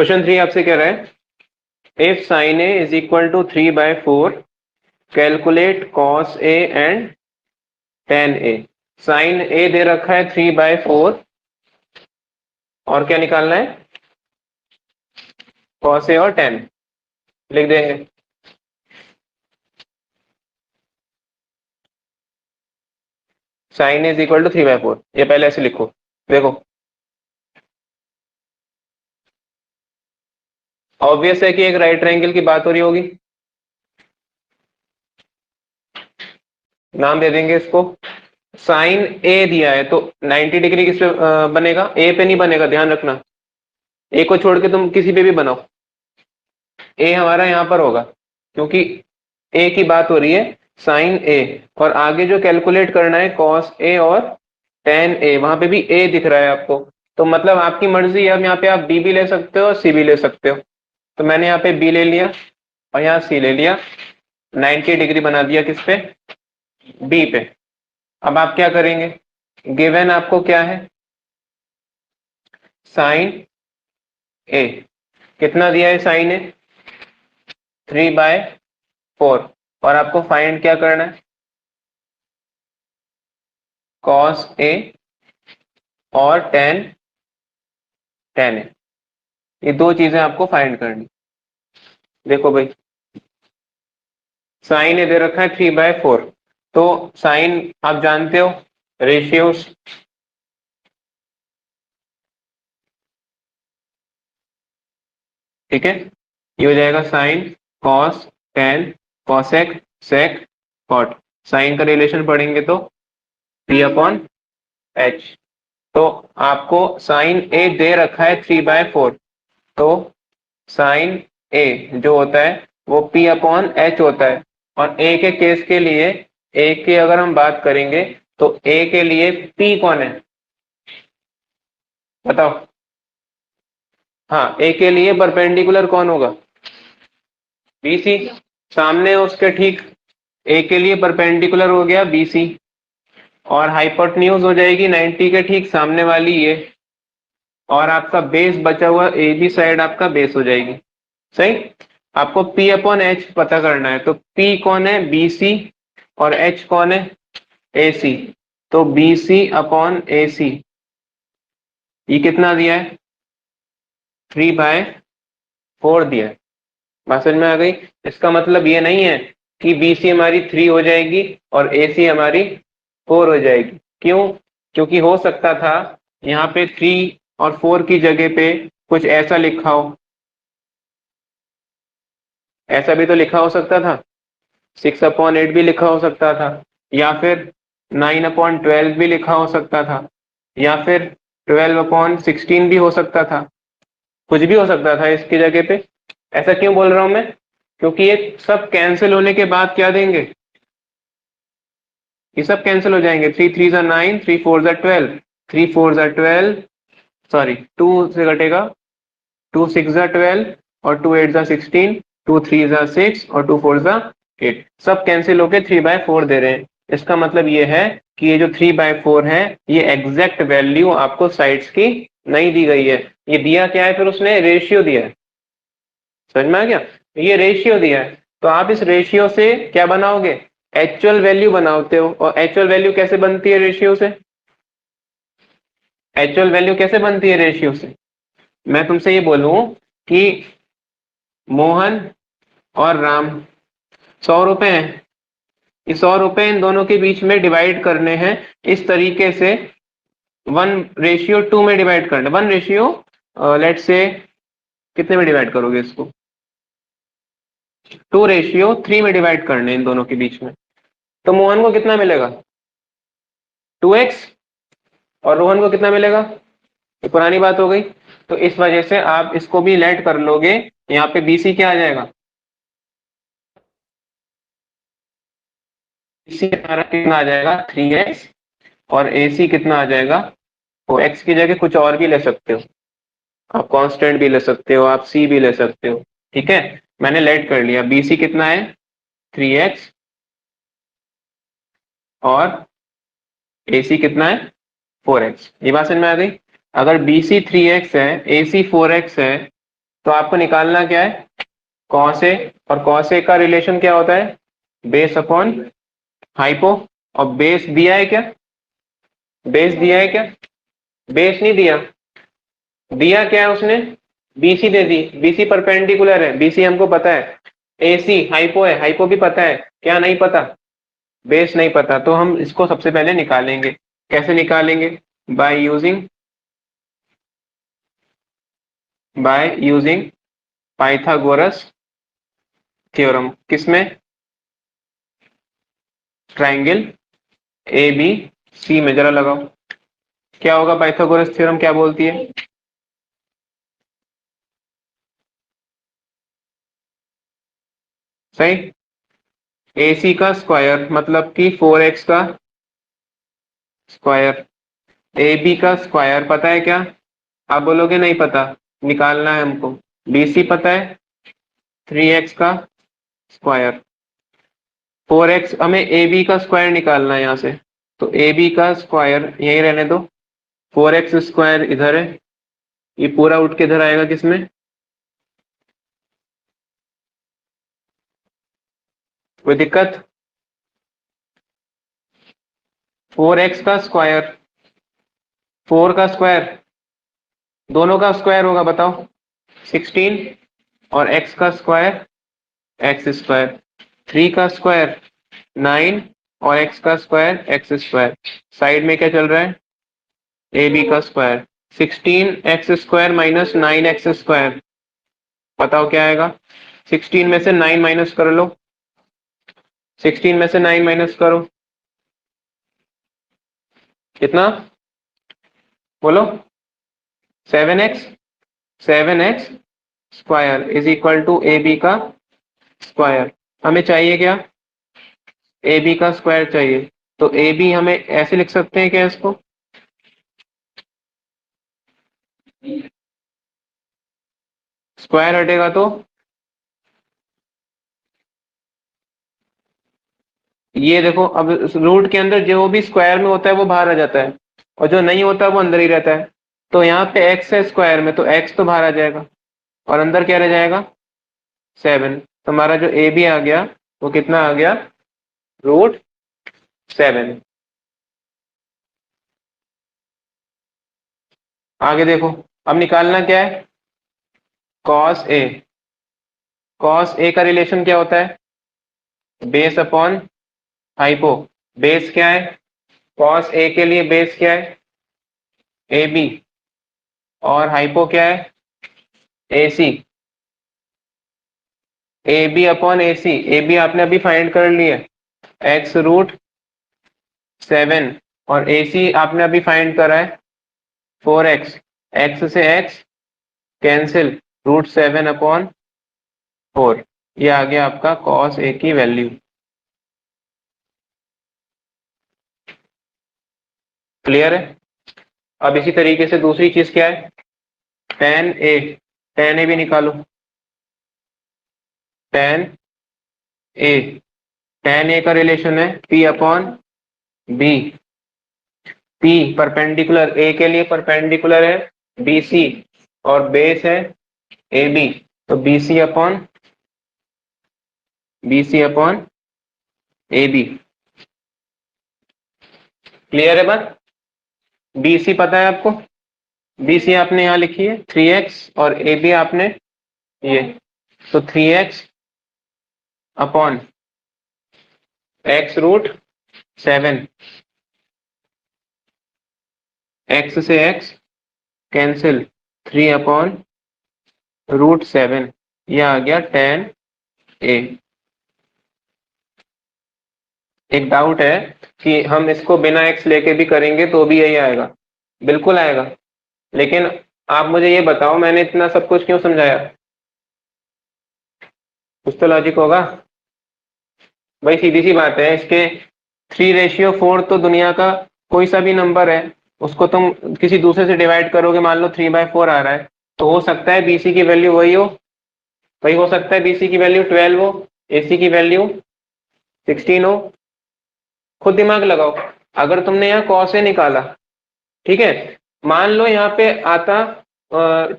Question 3 आपसे कह रहा है if sine A is equal to 3/4 calculate cos A and tan A. Sine A दे रखा है 3/4 और क्या निकालना है, कॉस ए और टेन। लिख देंगे साइन इज इक्वल टू 3/4, ये पहले ऐसे लिखो। देखो ऑब्वियस है कि एक राइट ट्रायंगल की बात हो रही होगी, नाम दे देंगे इसको। साइन ए दिया है तो 90 डिग्री किस पे बनेगा, ए पे नहीं बनेगा, ध्यान रखना। ए को छोड़ के तुम किसी पे भी बनाओ, ए हमारा यहां पर होगा क्योंकि ए की बात हो रही है, साइन ए। और आगे जो कैलकुलेट करना है कॉस ए और टेन ए, वहां पे भी ए दिख रहा है आपको। तो मतलब आपकी मर्जी है, अब यहाँ पे आप बी भी ले सकते हो और सी भी ले सकते हो। तो मैंने यहाँ पे बी ले लिया और यहाँ सी ले लिया, 90 डिग्री बना दिया किस पे, बी पे। अब आप क्या करेंगे, गिवन आपको क्या है, साइन ए कितना दिया है, साइन ए 3/4 और आपको फाइंड क्या करना है, कॉस ए और टेन ए। ये दो चीजें आपको फाइंड करनी। देखो भाई साइन ए दे रखा है 3/4, तो साइन आप जानते हो रेशियोज, ठीक है। ये हो जाएगा sine cos tan cosec sec cot. Sine का रिलेशन पढ़ेंगे तो P/H। तो आपको साइन ए दे रखा है 3/4, तो साइन ए जो होता है वो P/H होता है। और ए के केस के लिए, ए की अगर हम बात करेंगे तो ए के लिए P कौन है बताओ। हाँ, ए के लिए परपेंडिकुलर कौन होगा, BC। सामने उसके ठीक ए के लिए परपेंडिकुलर हो गया BC, और हाइपोटेन्यूज हो जाएगी 90 के ठीक सामने वाली ये, और आपका बेस बचा हुआ AB साइड आपका बेस हो जाएगी। सही। आपको P/H पता करना है, तो P कौन है, BC, और H कौन है, AC। तो BC/AC ये कितना दिया है, 3/4 दिया है। बात समझ में आ गई। इसका मतलब ये नहीं है कि BC हमारी 3 हो जाएगी और AC हमारी 4 हो जाएगी। क्यों, क्योंकि हो सकता था यहाँ पे 3 और 4 की जगह पे कुछ ऐसा लिखा हो, ऐसा भी तो लिखा हो सकता था, 6/8 भी लिखा हो सकता था, या फिर 9/12 भी लिखा हो सकता था, या फिर 12/16 भी हो सकता था, कुछ भी हो सकता था इसकी जगह पे। ऐसा क्यों बोल रहा हूं मैं, क्योंकि ये सब कैंसिल होने के बाद क्या देंगे, ये सब कैंसिल हो जाएंगे। 3 3 9, 3 4 12, 3 4 12, सॉरी 2 से घटेगा, 2 6 12 और 2 8 16, 2 3 6 और 2 4 8, सब कैंसिल होके 3/4 दे रहे हैं। इसका मतलब ये है कि ये जो 3/4 है ये एग्जैक्ट वैल्यू आपको साइड्स की नहीं दी गई है। ये दिया क्या है, फिर उसने रेशियो दिया है, समझ में आ गया। ये रेशियो दिया है, तो आप इस रेशियो से क्या बनाओगे, एक्चुअल वैल्यू बनाते हो। और एक्चुअल वैल्यू कैसे बनती है रेशियो से, एक्चुअल वैल्यू कैसे बनती है रेशियो से। मैं तुमसे ये बोलूं कि मोहन और राम 100 रुपए हैं, ये 100 रुपए इन दोनों के बीच में डिवाइड करने हैं, इस तरीके से 1:2 में डिवाइड करना, 1 लेट से कितने में डिवाइड करोगे इसको, 2:3 में डिवाइड करने इन दोनों के बीच में। तो मोहन को कितना मिलेगा, 2x, और रोहन को कितना मिलेगा, ये पुरानी बात हो गई। तो इस वजह से आप इसको भी लेट कर लोगे, यहाँ पे BC क्या आ जाएगा, BC हमारा कितना आ जाएगा 3x, और AC कितना आ जाएगा, तो x की जगह कुछ और भी ले सकते हो, आप कांस्टेंट भी ले सकते हो, आप C भी ले सकते हो, ठीक है। मैंने लेट कर लिया, BC कितना है 3x और AC कितना है 4x। ये बात समझ में आ गई। अगर BC 3x है, AC 4x है, तो आपको निकालना क्या है, कॉस ए, और कॉस ए का रिलेशन क्या होता है, बेस अपॉन हाइपो। और बेस दिया है क्या, बेस दिया है क्या, बेस नहीं दिया, दिया क्या है उसने, बीसी दे दी, बीसी परपेंडिकुलर है, बीसी हमको पता है, एसी हाइपो है, हाइपो भी पता है, क्या नहीं पता, बेस नहीं पता। तो हम इसको सबसे पहले निकालेंगे, कैसे निकालेंगे, बाय यूजिंग पाइथागोरस थ्योरम। किसमें, ट्राइंगल ए बी सी में, जरा लगाओ क्या होगा, पाइथागोरस थ्योरम क्या बोलती है, सही, ए सी का स्क्वायर मतलब कि 4x का स्क्वायर, ए बी का स्क्वायर पता है क्या, आप बोलोगे नहीं पता, निकालना है हमको, बी सी पता है 3x का स्क्वायर, 4x, हमें ए बी का स्क्वायर निकालना है यहाँ से, तो ए बी का स्क्वायर यही रहने दो, 4x स्क्वायर इधर है, ये पूरा उठ के इधर आएगा, किसमें, कोई दिक्कत, 4x का स्क्वायर, 4 का स्क्वायर, दोनों का स्क्वायर होगा बताओ, 16, और x का स्क्वायर एक्स स्क्वायर, 3 का स्क्वायर 9, और x का स्क्वायर एक्स स्क्वायर, साइड में क्या चल रहा है, ए बी का स्क्वायर, 16x² माइनस 9x², बताओ क्या आएगा, 16 में से 9 माइनस कर लो, 16 में से 9 माइनस करो, कितना बोलो, 7x, 7x² is equal to A B का स्क्वायर, हमें चाहिए क्या, ए बी का स्क्वायर चाहिए, तो ए बी हमें ऐसे लिख सकते हैं क्या, इसको स्क्वायर हटेगा तो ये देखो, अब रूट के अंदर जो भी स्क्वायर में होता है वो बाहर आ जाता है, और जो नहीं होता वो अंदर ही रहता है, तो यहाँ पे x है स्क्वायर में, तो x तो बाहर आ जाएगा, और अंदर क्या रह जाएगा, 7, तो हमारा जो ए बी आ गया वो कितना आ गया, √7। आगे देखो, अब निकालना क्या है, कॉस ए, कॉस ए का रिलेशन क्या होता है, बेस अपॉन हाइपो, बेस क्या है, कॉस ए के लिए बेस क्या है, ए बी, और हाइपो क्या है, A C, A B upon A C, A B आपने अभी फाइंड कर लिया, x√7, और ए सी आपने अभी फाइंड करा है 4x, x से x कैंसिल, √7/4, ये आ गया आपका कॉस ए की वैल्यू, क्लियर है। अब इसी तरीके से दूसरी चीज क्या है, tan ए भी निकालो, tan ए का रिलेशन है P/B, P परपेंडिकुलर ए के लिए परपेंडिकुलर है BC, और बेस है AB, तो BC अपॉन AB, क्लियर है बात, BC पता है आपको, BC आपने यहाँ लिखी है 3x, और AB आपने ये, तो 3x/x√7, x से x कैंसिल, 3/√7, यह आ गया tan ए। एक डाउट है कि हम इसको बिना x लेके भी करेंगे तो भी यही आएगा, बिल्कुल आएगा, लेकिन आप मुझे ये बताओ मैंने इतना सब कुछ क्यों समझाया, कुछ तो लॉजिक होगा भाई, सीधी सी बात है, इसके 3/4 तो दुनिया का कोई सा भी नंबर है, उसको तुम किसी दूसरे से डिवाइड करोगे, मान लो 3/4 आ रहा है, तो हो सकता है BC की वैल्यू वही हो, वही हो सकता है BC की वैल्यू 12 हो, AC की वैल्यू 16 हो, खुद दिमाग लगाओ, अगर तुमने यहाँ cos A निकाला, ठीक है, मान लो यहाँ पे आता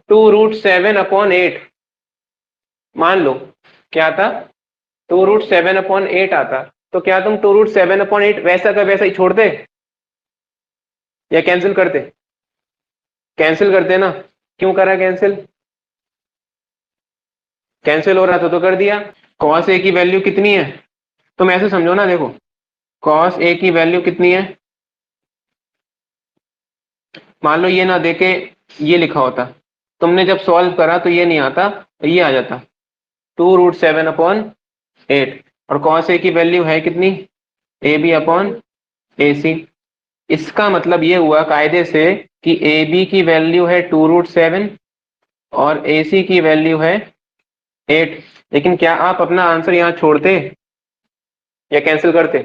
2√7/8, मान लो क्या था, 2√7/8 आता, तो क्या तुम 2√7/8 वैसा का वैसा ही छोड़ते या कैंसिल करते? कैंसिल करते ना। क्यों करा कैंसिल? कैंसिल हो रहा था तो कर दिया। कॉस ए की वैल्यू कितनी है? तुम ऐसे समझो ना, देखो कॉस ए की वैल्यू कितनी है, मान लो ये ना देके ये लिखा होता, तुमने जब सॉल्व करा तो ये नहीं आता, ये आ जाता 2√7/8। और कॉस ए की वैल्यू है कितनी? ए बी अपॉन ए सी। इसका मतलब ये हुआ कायदे से कि ए बी की वैल्यू है 2√7 और ए सी की वैल्यू है 8। लेकिन क्या आप अपना आंसर यहां छोड़ते या कैंसिल करते?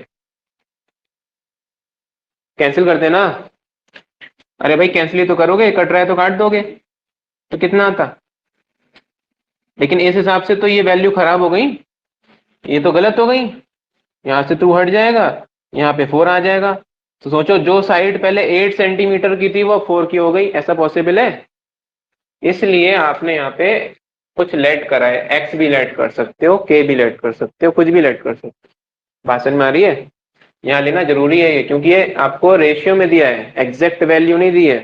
कैंसिल करते ना। अरे भाई कैंसिल ही तो करोगे, कट रहा है तो काट दोगे, तो कितना आता? लेकिन इस हिसाब से तो ये वैल्यू खराब हो गई, ये तो गलत हो गई। यहां से 2 हट जाएगा, यहाँ पे 4 आ जाएगा। तो सोचो जो साइड पहले 8 सेंटीमीटर की थी वो 4 की हो गई, ऐसा पॉसिबल है? इसलिए आपने यहाँ पे कुछ लेट करा है, एक्स भी लेट कर सकते हो, के भी लेट कर सकते हो, कुछ भी लेट कर सकते हो। भाषण में आ रही है? यहाँ लेना जरूरी है ये, क्योंकि ये आपको रेशियो में दिया है, एग्जैक्ट वैल्यू नहीं दी है।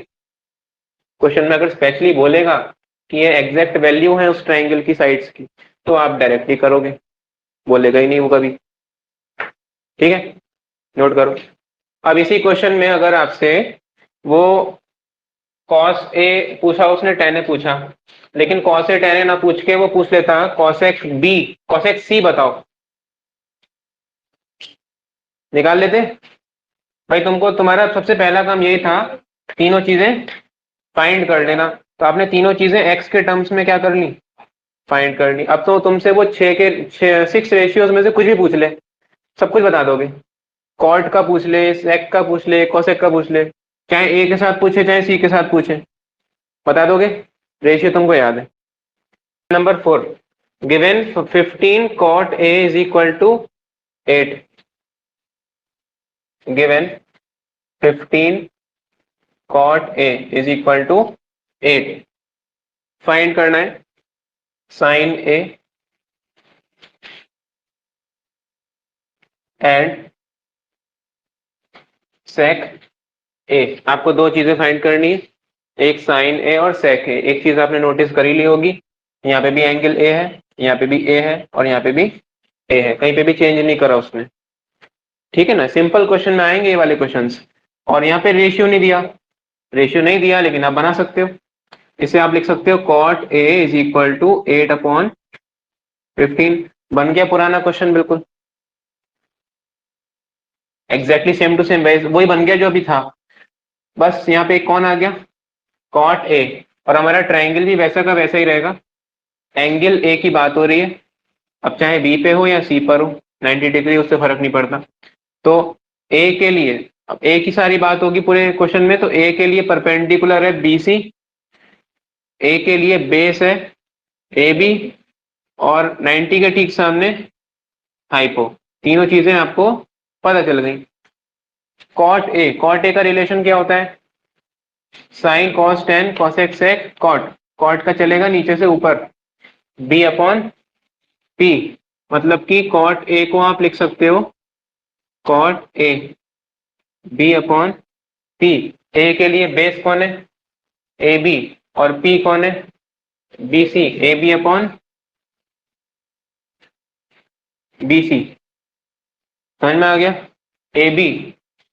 क्वेश्चन में अगर स्पेशली बोलेगा कि ये एग्जैक्ट वैल्यू है उस ट्राइंगल की साइड्स की, तो आप डायरेक्टली करोगे, बोलेगा ही नहीं वो कभी। ठीक है, नोट करो। अब इसी क्वेश्चन में अगर आपसे वो कॉस ए पूछा, उसने टेन ए पूछा, लेकिन कॉस ए टेन ए ना पूछ के वो पूछ लेता cos x B, cos x C बताओ, निकाल लेते? भाई तुमको तुम्हारा सबसे पहला काम यही था, तीनों चीजें फाइंड कर लेना। तो आपने तीनों चीजें एक्स के टर्म्स में क्या कर ली? फाइंड कर ली। अब तो तुमसे वो 6 रेशियोज में से कुछ भी पूछ ले, सब कुछ बता दोगे। कॉट का पूछ ले, सेक का पूछ ले, कोसेक का पूछ ले, चाहे ए के साथ पूछे चाहे सी के साथ पूछे, बता दोगे, रेशियो तुमको याद है। Number 4, given 15 cot A is equal to 8। Given 15 cot A is equal to 8। Find करना है साइन ए एंड सेक ए। आपको दो चीजें फाइंड करनी है, एक साइन ए और सेक ए। एक चीज आपने नोटिस कर ही ली होगी, यहाँ पे भी एंगल ए है, यहाँ पे भी ए है और यहाँ पे भी ए है, कहीं पे भी चेंज नहीं करा उसने। ठीक है ना, सिंपल क्वेश्चन में आएंगे ये वाले क्वेश्चंस। और यहाँ पे रेशियो नहीं दिया, रेशियो नहीं दिया, लेकिन आप बना सकते हो। इसे आप लिख सकते हो cot A is equal to 8/15। बन गया पुराना क्वेश्चन, बिल्कुल एग्जैक्टली सेम टू सेम, वही बन गया जो अभी था। बस यहाँ पे एक कौन आ गया, कॉट ए, और हमारा ट्राइंगल भी वैसा का वैसा ही रहेगा। एंगल ए की बात हो रही है, अब चाहे बी पे हो या सी पर हो, 90 डिग्री, उससे फर्क नहीं पड़ता। तो ए के लिए, अब ए की सारी बात होगी पूरे क्वेश्चन में, तो ए के लिए परपेंडिकुलर है बी सी, ए के लिए बेस है ए बी, और 90 के ठीक सामने हाइपो। तीनों चीजें आपको पता चल गई। कॉट ए का रिलेशन क्या होता है? Sine cos tan cosec sec cot. Cot का चलेगा नीचे से ऊपर, बी अपॉन पी। मतलब कि कॉट ए को आप लिख सकते हो cot A B upon P. A के लिए बेस कौन है? ए बी। और पी कौन है? B C. A B upon B C. समझ में आ गया?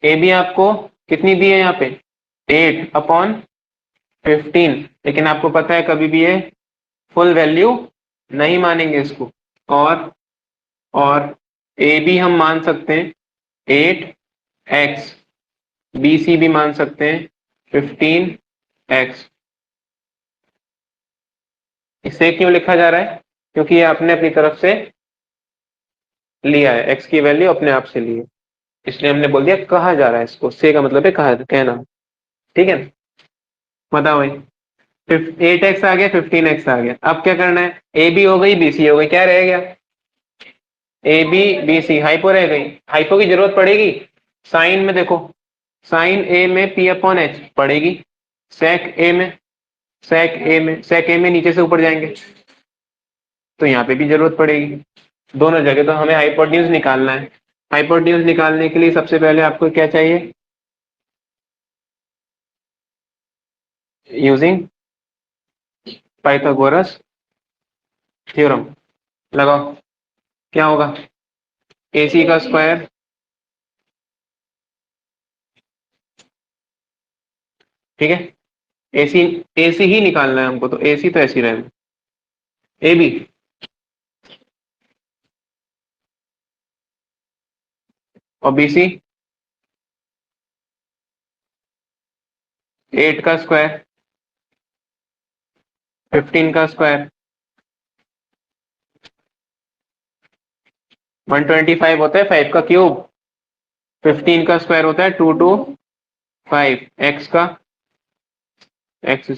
ए बी आपको कितनी दी है यहाँ पे? 8/15। लेकिन आपको पता है कभी भी ये फुल वैल्यू नहीं मानेंगे इसको। और ए बी हम मान सकते हैं 8x, बी सी भी मान सकते हैं 15x। इसे क्यों लिखा जा रहा है? क्योंकि ये आपने अपनी तरफ से लिया है, x की वैल्यू अपने आप से ली है, इसलिए हमने बोल दिया कहा जा रहा है इसको। से का मतलब है कहा, कहना। ठीक है, बताओ भाई। 8x आ गया, 15x आ गया, अब क्या करना है? ए बी हो गई, बी सी हो गई, क्या रह गया? A B B C, hypo रह गई। हाइपो की जरूरत पड़ेगी साइन में, देखो साइन ए में पी अपॉन एच पड़ेगी, सेक ए में नीचे से ऊपर जाएंगे तो यहाँ पे भी जरूरत पड़ेगी, दोनों जगह तो हमें हाइपोटेन्यूज निकालना है। हाइपोटेन्यूज निकालने के लिए सबसे पहले आपको क्या चाहिए, यूजिंग पाइथागोरस थ्योरम लगाओ। क्या होगा, AC का स्क्वायर ठीक है, AC AC ही निकालना है हमको, तो AC तो ऐसी रहेगा, AB और BC 8 का स्क्वायर 15 का स्क्वायर 125 होता है 5 का क्यूब, 15 का स्क्वायर होता है 2 to 5 x का एक्स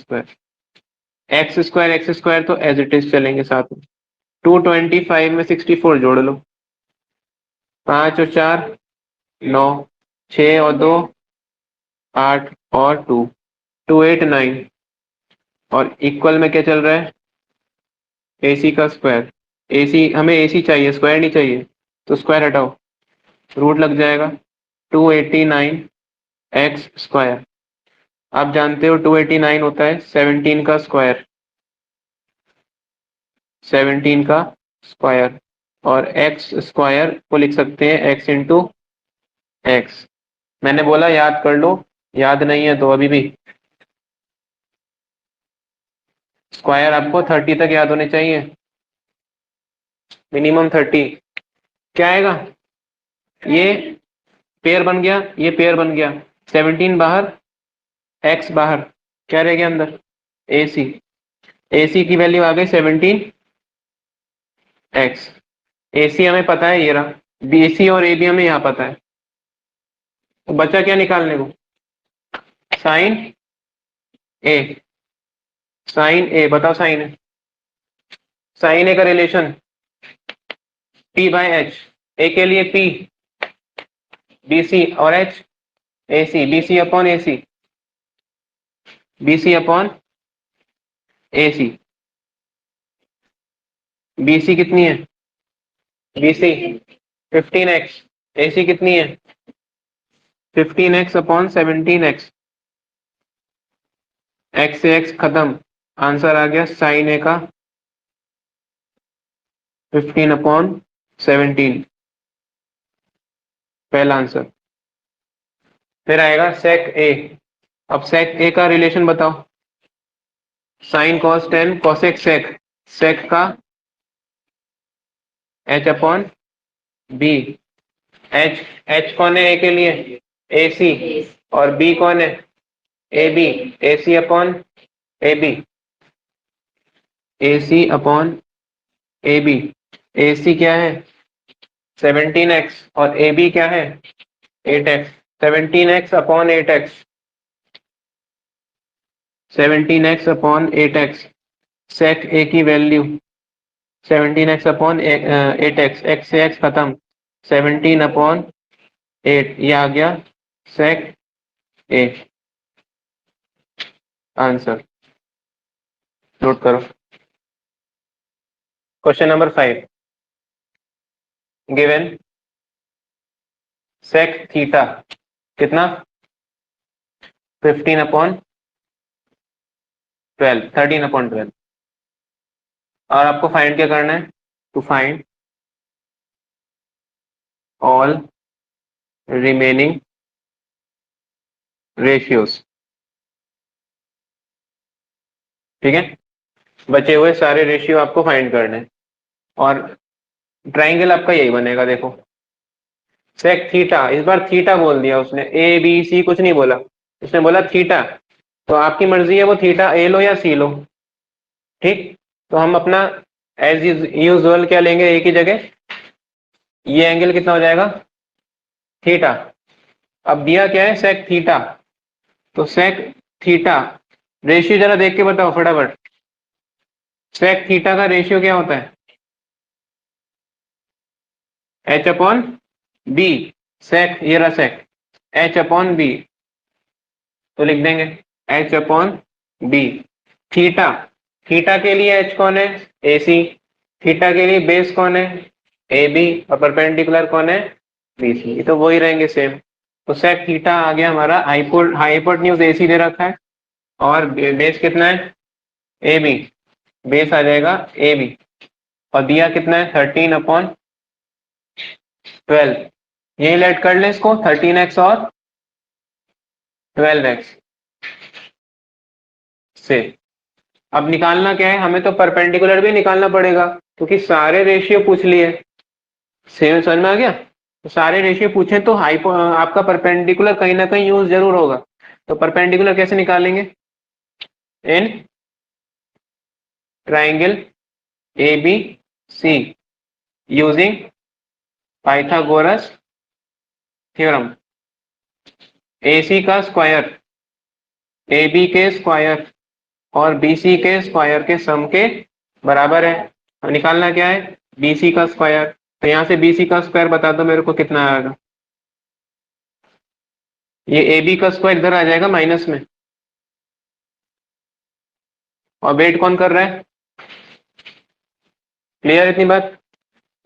स्क्वायर तो एज इट इज चलेंगे साथ में। 225 में 64 जोड़ लो, 5 और 4 9, 6 और 2 8 और 2 289 और इक्वल में क्या चल रहा है, AC का स्क्वायर। AC हमें AC चाहिए, स्क्वायर नहीं चाहिए, तो स्क्वायर हटाओ, रूट लग जाएगा 289 एक्स स्क्वायर। आप जानते हो 289 होता है 17 का स्क्वायर, 17 का स्क्वायर, और एक्स स्क्वायर को लिख सकते हैं एक्स इंटू एक्स। मैंने बोला याद कर लो, याद नहीं है तो अभी भी स्क्वायर आपको 30 तक याद होने चाहिए, मिनिमम 30। क्या आएगा, ये पेयर बन गया, ये पेयर बन गया, 17 बाहर एक्स बाहर, क्या रह गया अंदर, AC। AC की वैल्यू आ गई 17 एक्स। AC हमें पता है, ये रहा, BC और AB हमें यहाँ पता है, तो बचा क्या निकालने को, साइन ए। साइन ए बताओ, साइन ए का रिलेशन P बाय H, ए के लिए P BC और H AC, BC upon AC। BC कितनी है, BC 15x, AC कितनी है 15x अपॉन 17x, x से x खत्म, आंसर आ गया साइन ए का 15 अपॉन 17, पहला आंसर। फिर आएगा सेक ए। अब सेक ए का रिलेशन बताओ, sine cos tan cosec sec, sec का h अपॉन बी। एच कौन है ए के लिए, AC, और B कौन है AB, AC upon AB, AC upon AB। AC क्या है 17x और AB क्या है 8x, 17x upon 8x, 17x upon 8x, सेक ए की value 17x upon 8x, x से x खत्म, 17 अपॉन 8, ये आ गया सेक ए। आंसर नोट करो। Question number 5, given sec theta कितना 15 अपॉन 12, 13 अपॉन 12, और आपको फाइंड क्या करना है, to find all remaining ratios. ठीक है, बचे हुए सारे रेशियो आपको फाइंड करने हैं, और ट्राइंगल आपका यही बनेगा। देखो सेक थीटा, इस बार थीटा बोल दिया उसने, ABC कुछ नहीं बोला, उसने बोला थीटा, तो आपकी मर्जी है वो थीटा ए लो या सी लो। ठीक, तो हम अपना एज यूजुअल क्या लेंगे, ए की जगह ये एंगल कितना हो जाएगा थीटा। अब दिया क्या है सेक थीटा, तो सेक थीटा रेशियो जरा देख के बताओ फटाफट, सेक थीटा का रेशियो क्या होता है H अपॉन बी। सेक ये रहा सेक, H अपॉन बी, तो लिख देंगे H upon B. Theta, theta के लिए H कौन है AC, थीटा के लिए बेस कौन है, ए बी, और परपेंडिकुलर कौन है, बी सी। ये तो वही रहेंगे सेम। तो सेक थीटा आ गया हमारा, हाइपोटेन्यूज ए सी दे रखा है, और बेस कितना है, ए बी, बेस आ जाएगा ए बी, और दिया कितना है 13/12। यही लेट कर ले इसको, 13x और 12x से। अब निकालना क्या है, हमें तो परपेंडिकुलर भी निकालना पड़ेगा, क्योंकि सारे रेशियो पूछ लिए। सेम समझ में आ गया, तो सारे रेशियो पूछे तो आपका परपेंडिकुलर कहीं ना कहीं यूज जरूर होगा। तो परपेंडिकुलर कैसे निकालेंगे, in triangle A B C using Pythagoras theorem. A C का स्क्वायर ए बी के स्क्वायर और बी सी के स्क्वायर के सम के बराबर है। और निकालना क्या है, बी सी का स्क्वायर। तो यहां से बी सी का स्क्वायर बता दो मेरे को कितना आएगा। ये ए बी का स्क्वायर इधर आ जाएगा माइनस में, और वेट कौन कर रहा है, क्लियर इतनी बात।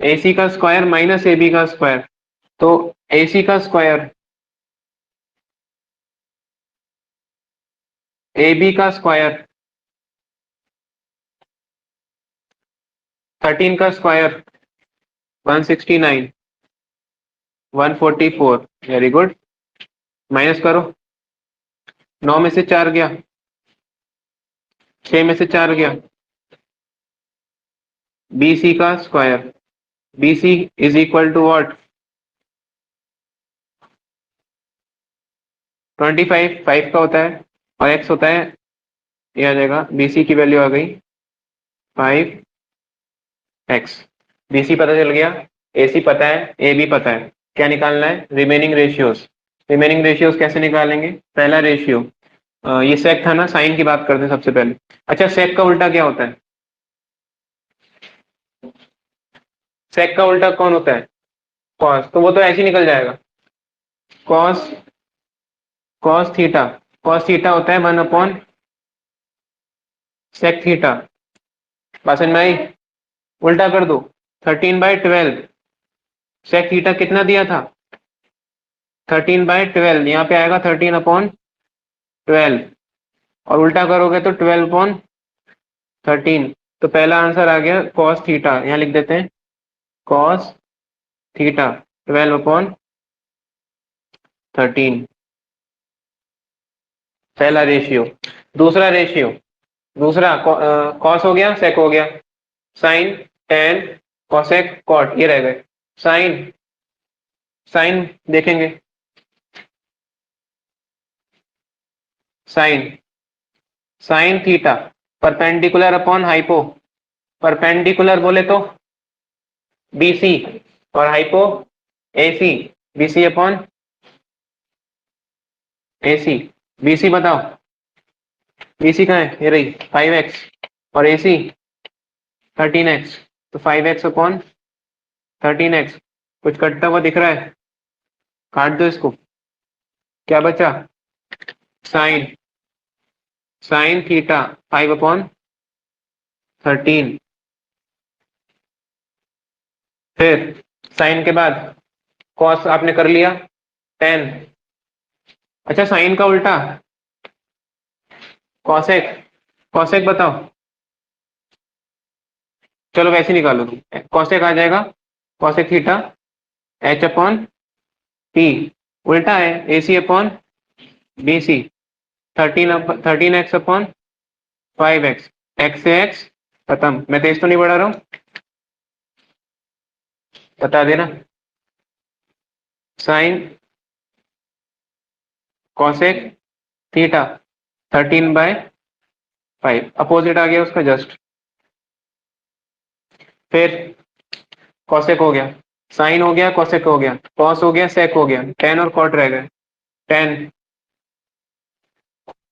ए सी का स्क्वायर माइनस ए बी का स्क्वायर, तो ए सी का स्क्वायर ए बी का स्क्वायर, 13 का स्क्वायर 169, 144, वेरी गुड। माइनस करो, 9 में से 4 गया, 6 में से 4 गया, बी सी का square, B C is equal to what, 25, 5 का होता है, और x होता है, ये आ जाएगा, बी सी की वैल्यू आ गई 5x। बी सी पता चल गया, ए सी पता है, ए बी पता है। क्या निकालना है, रिमेनिंग रेशियोज। रिमेनिंग रेशियोज कैसे निकालेंगे, पहला रेशियो, ये सेक था ना, साइन की बात करते हैं सबसे पहले। अच्छा, सेक का उल्टा क्या होता है, सेक का उल्टा कौन होता है, कॉस। तो वो तो ऐसे ही निकल जाएगा, cos, cos theta, cos theta होता है 1 अपॉन सेक थीटा। बात समझ में आई, उल्टा कर दो, 13/12। सेक थीटा कितना दिया था, 13/12, यहाँ पे आएगा 13/12, और उल्टा करोगे तो 12/13। तो पहला आंसर आ गया कॉस थीटा, यहाँ लिख देते हैं कॉस थीटा 12/13, पहला रेशियो। दूसरा रेशियो, दूसरा कॉस हो गया, सेक हो गया, साइन, टेन, कॉसेक, कॉट, ये रह गए। साइन, साइन देखेंगे, sine, sine theta perpendicular upon hypo, perpendicular बोले तो बीसी, और hypo AC, BC upon AC. BC बताओ, बीसी कहाँ है, ये रही 5x, और एसी 13x, तो 5x अपॉन 13x। कुछ कटता हुआ दिख रहा है, काट दो इसको, क्या बचा, साइन, साइन थीटा 5/13। फिर साइन के बाद कॉस आपने कर लिया 10। अच्छा, साइन का उल्टा कॉसेक, कॉसेक बताओ, चलो वैसे निकालो तुम, कॉसेक आ जाएगा, कॉसेक थीटा h/p, उल्टा है ac upon bc, 13x/5x, x से x खत्म। मैं तेज तो नहीं बढ़ा रहा हूं, बता देना। साइन कॉसेक थीटा 13/5, अपोजिट आ गया उसका जस्ट। फिर कॉसेक हो गया, साइन हो गया, कॉसेक हो गया, कॉस हो गया, सेक हो गया, टेन और कॉट रह गए। Tan,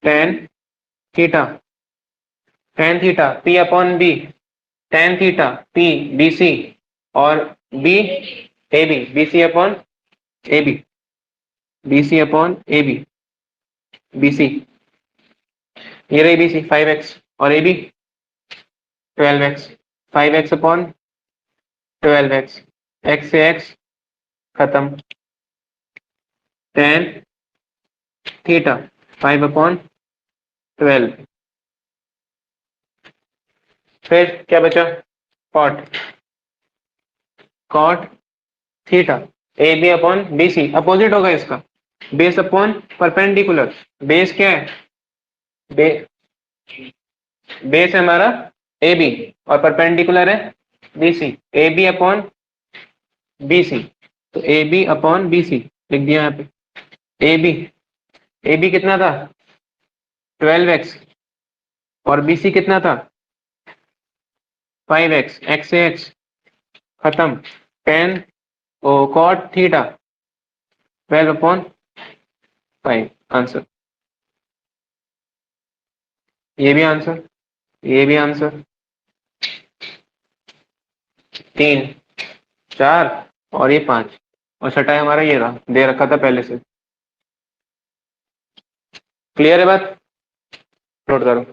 tan theta, tan theta p upon B, tan theta p B C, और b A B, B C upon A B, B C upon A B, B C, ये रही बी सी 5x, और A B 12x। 5x upon 12x, x से x खत्म, tan theta 5 upon 12, फिर क्या बचा, cot theta A B upon B C, opposite होगा इसका, बेस अपॉन परपेंडिकुलर, बेस क्या है, बे, बेस है हमारा ए बी और परपेंडिकुलर है B C, A B upon B C, तो A B upon B C लिख दिया यहाँ पे, ए बी कितना था 12x और बी सी कितना था 5x, x से x खत्म, tan ओ कॉट थीटा 12 अपॉन 5, आंसर, ये भी आंसर, ये भी आंसर, 3 4 और ये 5, और छठा है हमारा ये रहा, दे रखा था पहले से। क्लियर है बात, नोट करो।